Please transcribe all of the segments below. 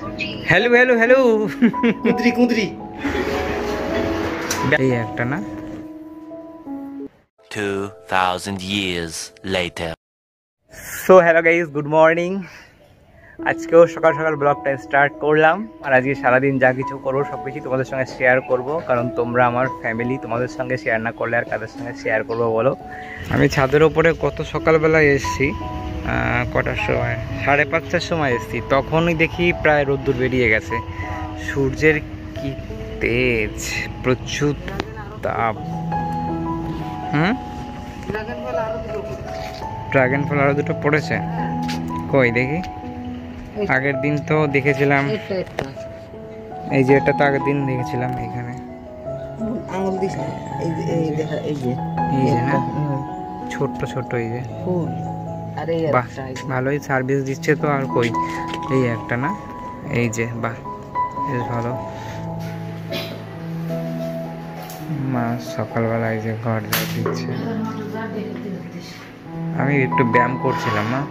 Hello hello hello कुदरी कुदरी ये একটা না 2000 years later so hello guys good morning আজকেও সকাল সকাল ব্লগটা স্টার্ট করলাম আর আজকে সারা দিন যা কিছু করব সবকিছু তোমাদের সঙ্গে শেয়ার করব কারণ তোমরা আমার ফ্যামিলি তোমাদের সঙ্গে শেয়ার না করলে আর কাদের সঙ্গে শেয়ার করব বলো আমি ছাদের উপরে কত সকালবেলা এসেছি কটার সময় 5:30টার সময় এসেছি তখনই দেখি প্রায় রোদ্দুর বেরিয়ে গেছে সূর্যের কি তেজ প্রচুর তাপ ড্রাগন ফল আরো দুটো পড়েছে কই দেখি আগের দিন তো দেখেছিলাম এই যে এটা তো আগের দিন দেখেছিলাম এখানে আঙুল দিস না এই যে না ছোট্ট ছোট্ট এই যে ফুল আরে বাহ ভালোই সার্ভিস দিচ্ছে তো আর কই এই একটা না এই যে বাহ বেশ ভালো মা সকালবেলা এই যে ঘর ঝাড় দিচ্ছে আমি একটু ব্যায়াম করছিলাম না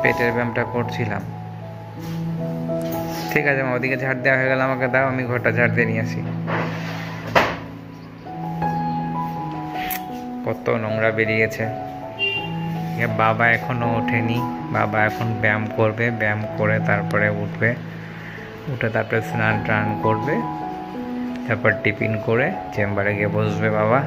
পেটের ব্যায়ামটা করছিলাম ঠিক আছে মা ওদিকে ঝাড় দেওয়া হয়ে গেল আমাকে দাও আমি ঘরটা ঝাড় দিয়ে নিয়ে আসি কত নোংরা বেরিয়েছে বাবা এখনো ওঠেনি বাবা এখন ব্যায়াম করবে ব্যায়াম করে তারপরে উঠবে উঠে তারপরে স্নান টান করবে তারপর টিফিন করে চেম্বারে গিয়ে বসবে বাবা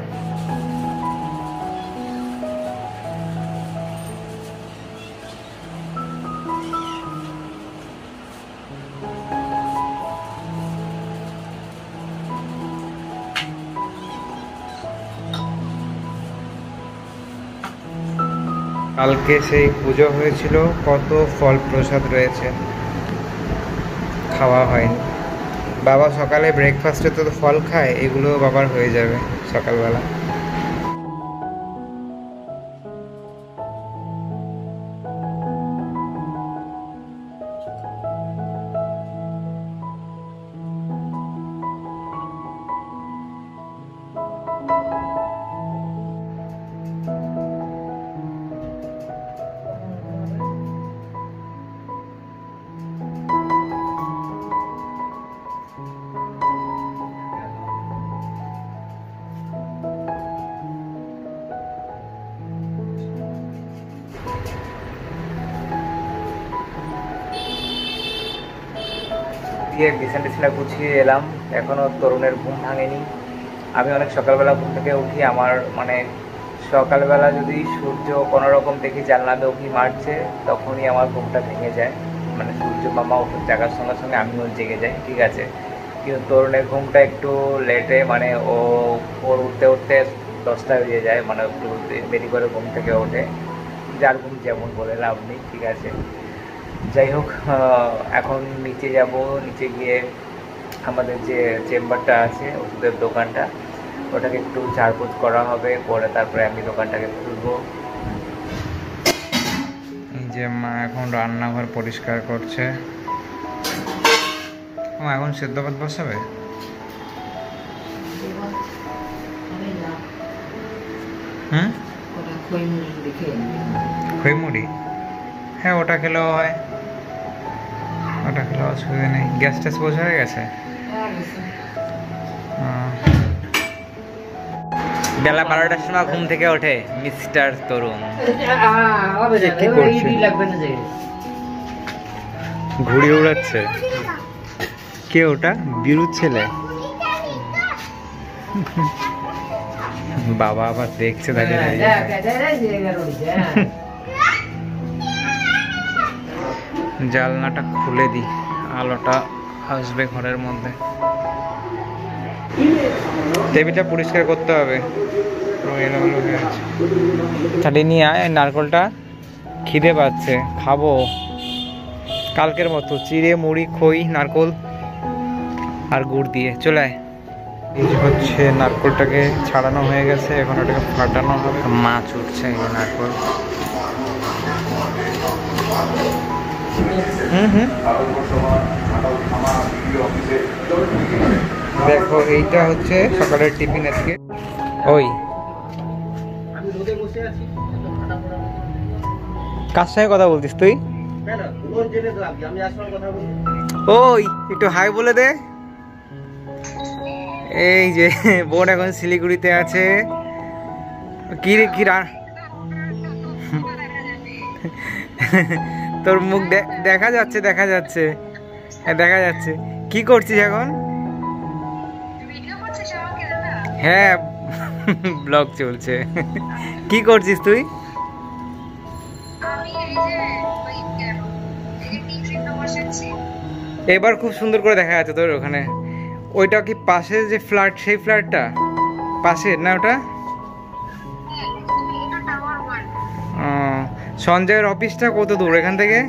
কালকে সেই পুজো হয়েছিল কত ফল প্রসাদ রয়েছে খাওয়া হয়নি বাবা সকালে ব্রেকফাস্টে তো ফল খায় এগুলো বাবার হয়ে যাবে সকালবেলা দিয়ে বিছানা গুছিয়ে এলাম এখনো তরুণের ঘুম ভাঙেনি আমি অনেক সকালবেলা ঘুম থেকে উঠি আমার মানে সকালবেলা যদি সূর্য কোনো রকম দেখি জানলা দিয়ে উঠি মারছে তখনই আমার ঘুমটা ভেঙে যায় মানে সূর্য মামা উঠে জাগার সঙ্গে সঙ্গে আমিও জেগে যাই ঠিক আছে কিন্তু তরুণের ঘুমটা একটু লেটে মানে ওর উঠতে উঠতে 10টা বেজে যায় মানে একটু দেরি করে ঘুম থেকে ওঠে যার ঘুম যেমন বলে লাভ নেই ঠিক আছে যাই হোক এখন নিচে যাব নিচে গিয়ে আমাদের যে চেম্বারটা আছে ওষুধের দোকানটা ওটাকে একটু ঝাড়পোছ করা হবে করে তারপরে আমি দোকানটাকে খুলবো এই যে মা এখন রান্নাঘর পরিষ্কার করছে এখন সেদ্ধ ভাত বসাবে খইমুড়ি হ্যাঁ ওটা খেলেও হয় ওটা খেলেও অসুবিধা নেই গ্যাস ট্যাস বোঝা হয়ে গেছে বেলা 12টার সময় ঘুম থেকে ওঠে মিস্টার তরুণ ঘুড়ি উড়াচ্ছে কে ওটা বিরুর ছেলে বাবা আবার দেখছে দাঁড়িয়ে জানলাটা খুলে দিই আলোটা আসবে ঘরের মধ্যে টেবিলটা পরিষ্কার করতে হবে ছাড়িয়ে নিয়ে আয় নারকলটা খিদে পাচ্ছে খাবো কালকের মতো চিড়ে মুড়ি খই নারকল আর গুড় দিয়ে চলে আয় এই হচ্ছে নারকলটাকে ছাড়ানো হয়ে গেছে এখন ওটাকে ফাটানো হবে মাছ উঠছে এই নারকল দেখো এইটা হচ্ছে সকালের টিফিন আজকে ওই কার সঙ্গে কথা বলতিস তুই ওই একটু হাই বলে দে। এই যে বোন এখন শিলিগুড়িতে আছে। কি রে কি তোর মুখ দেখা যাচ্ছে দেখা যাচ্ছে দেখা যাচ্ছে। কি করছিস এখন? হ্যাঁ ব্লগ চলছে। কি করছিস তুই? এবার খুব সুন্দর করে দেখা যাচ্ছে তোর ওখানে। ওইটা কি পাশে যে ফ্ল্যাট, সেই ফ্ল্যাটটা পাশের না ওটা? সঞ্জয়ের অফিসটা কত দূর এখান থেকে?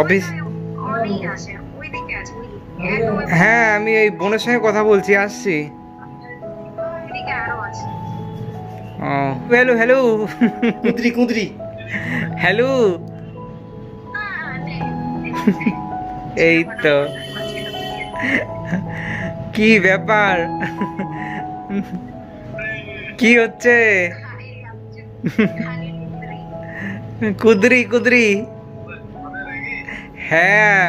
অফিস হ্যাঁ আমি এই বোনের সঙ্গে কথা বলছি, আসছি। হ্যালো হ্যালো কুদরি কুদরি হ্যালো। এই তো কি ব্যাপার, কি হচ্ছে? কুদরি কুদরি হ্যাঁ।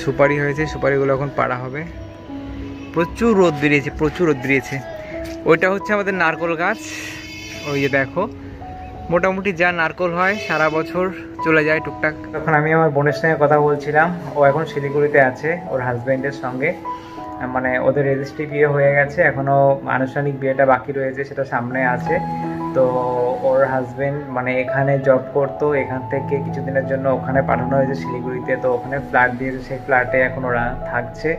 সুপারি হয়েছে, সুপারিগুলো এখন পাড়া হবে। প্রচুর রোদ বেরিয়েছে, প্রচুর রোদ বেরিয়েছে। ওইটা হচ্ছে আমাদের নারকোল গাছ। ওই যে দেখো, মোটামুটি যা নারকোল হয় সারা বছর চলে যায় টুকটাক। তখন আমি আমার বোনের সঙ্গে কথা বলছিলাম। ও এখন শিলিগুড়িতে আছে ওর হাজব্যান্ডের সঙ্গে। মানে ওদের রেজিস্ট্রি বিয়ে হয়ে গেছে, এখনও আনুষ্ঠানিক বিয়েটা বাকি রয়েছে, সেটা সামনে আছে। তো ওর হাজব্যান্ড মানে এখানে জব করতো, এখান থেকে কিছুদিনের জন্য ওখানে পাঠানো হয়েছে শিলিগুড়িতে। তো ওখানে ফ্ল্যাট দিয়েছে, সেই ফ্ল্যাটে এখন ওরা থাকছে।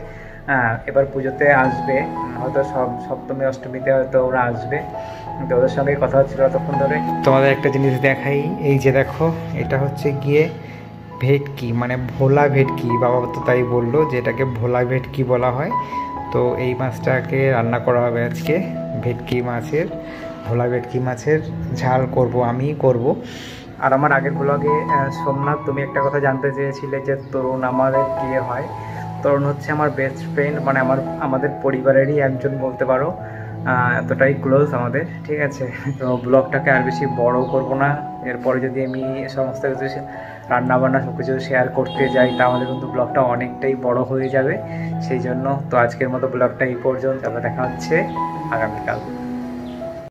এবার পুজোতে আসবে, হয়তো সপ্তমী অষ্টমীতে হয়তো ওরা আসবে। তো ওদের সঙ্গে কথা হচ্ছিল তখন ধরে। তোমাদের একটা জিনিস দেখাই, এই যে দেখো, এটা হচ্ছে গিয়ে ভেটকি, মানে ভোলা ভেটকি। বাবা তো তাই বললো যে এটাকে ভোলা ভেটকি বলা হয়। তো এই মাছটাকে রান্না করা হবে আজকে, ভেটকি মাছের, ভোলা ভেটকি মাছের ঝাল করব, আমিই করব। আর আমার আগের ব্লগে সোমনাথ, তুমি একটা কথা জানতে চেয়েছিলে যে তরুণ আমাদের কে হয়। তরুণ হচ্ছে আমার বেস্ট ফ্রেন্ড, মানে আমাদের পরিবারেরই একজন বলতে পারো। এতটাই ক্লোজ আমাদের, ঠিক আছে। তো ব্লগটাকে আর বেশি বড় করব না। এরপরে যদি আমি সমস্ত কিছু রান্নাবান্না সব কিছু শেয়ার করতে যাই তাহলে কিন্তু ব্লগটা অনেকটাই বড় হয়ে যাবে। সেই জন্য তো আজকের মতো ব্লগটা এই পর্যন্ত। আবার দেখা হচ্ছে আগামীকাল।